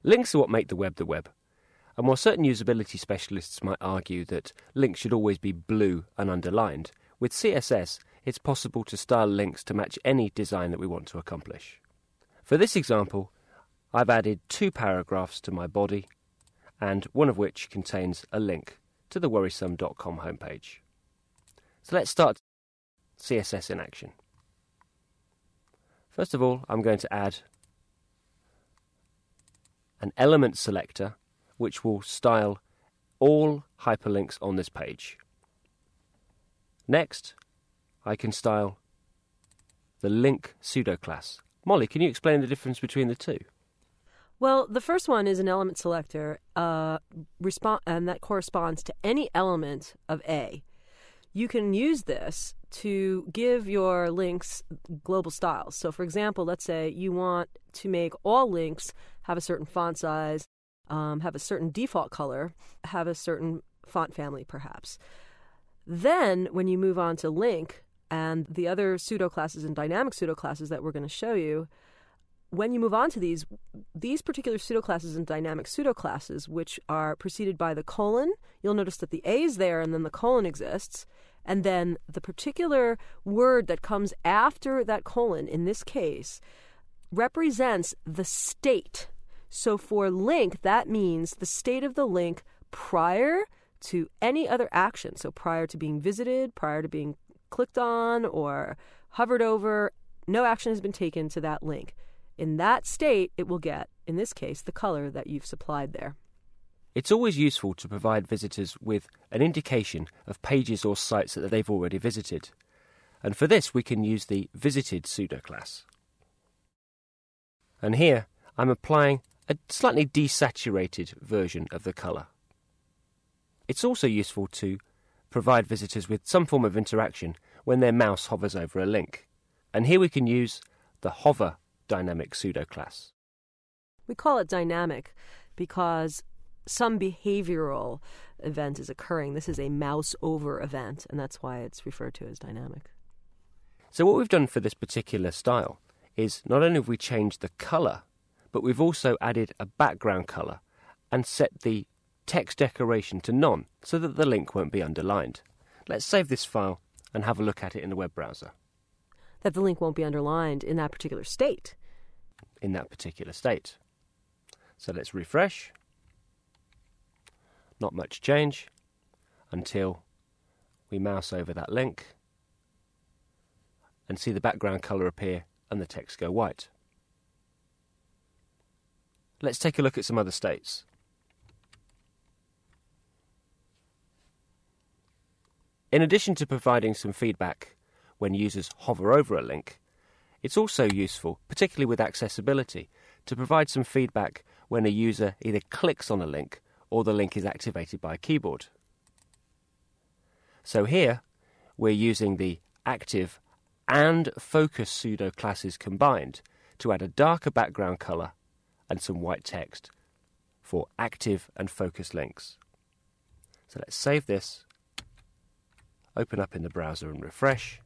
Links are what make the web, and while certain usability specialists might argue that links should always be blue and underlined, with CSS it's possible to style links to match any design that we want to accomplish. For this example, I've added 2 paragraphs to my body, and one of which contains a link to the worrisome.com homepage. So let's start CSS in action. First of all, I'm going to add an element selector which will style all hyperlinks on this page. Next, I can style the link pseudo-class. Molly, can you explain the difference between the two? Well, the first one is an element selector, and that corresponds to any element of A. You can use this to give your links global styles. So, for example, let's say you want to make all links have a certain font size, have a certain default color, have a certain font family, perhaps. Then, when you move on to link and the other pseudo-classes and dynamic pseudo-classes that we're going to show you, when you move on to these particular pseudo-classes and dynamic pseudo-classes, which are preceded by the colon, you'll notice that the A is there and then the colon exists. And then the particular word that comes after that colon, in this case, represents the state. So for link, that means the state of the link prior to any other action. So prior to being visited, prior to being clicked on or hovered over, no action has been taken to that link. In that state, it will get, in this case, the color that you've supplied there. It's always useful to provide visitors with an indication of pages or sites that they've already visited. And for this, we can use the visited pseudo-class. And here, I'm applying a slightly desaturated version of the colour. It's also useful to provide visitors with some form of interaction when their mouse hovers over a link. And here we can use the hover dynamic pseudo-class. We call it dynamic because some behavioral event is occurring. This is a mouse over event, and that's why it's referred to as dynamic. So what we've done for this particular style is not only have we changed the colour, but we've also added a background colour and set the text decoration to none so that the link won't be underlined. Let's save this file and have a look at it in the web browser. That the link won't be underlined in that particular state. In that particular state. So let's refresh. Not much change until we mouse over that link and see the background colour appear and the text go white. Let's take a look at some other states. In addition to providing some feedback when users hover over a link, it's also useful, particularly with accessibility, to provide some feedback when a user either clicks on a link or the link is activated by a keyboard. So here, we're using the active and focus pseudo-classes combined to add a darker background colour and some white text for active and focus links. So let's save this, open up in the browser and refresh.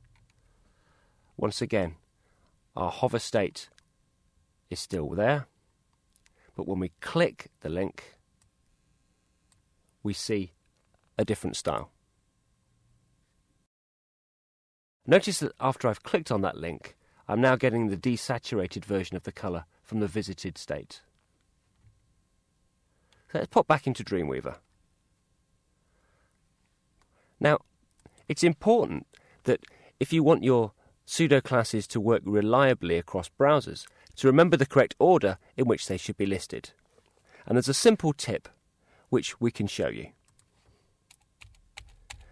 Once again, our hover state is still there, but when we click the link, we see a different style. Notice that after I've clicked on that link, I'm now getting the desaturated version of the colour from the visited state. So let's pop back into Dreamweaver. Now, it's important that if you want your pseudo-classes to work reliably across browsers, to remember the correct order in which they should be listed. And there's a simple tip which we can show you.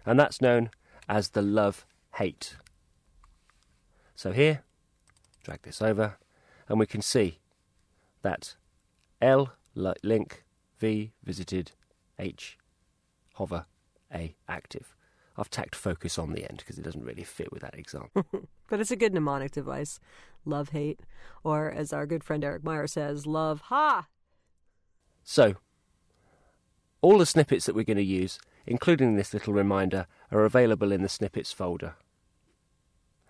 And that's known as the love-hate. So here, drag this over, and we can see that L, link, V, visited, H, hover, A, active. I've tacked focus on the end because it doesn't really fit with that example. But it's a good mnemonic device. Love-hate. Or, as our good friend Eric Meyer says, love-ha! So, all the snippets that we're going to use, including this little reminder, are available in the snippets folder.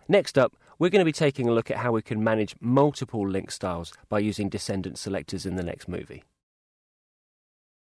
Next up, we're going to be taking a look at how we can manage multiple link styles by using descendant selectors in the next movie.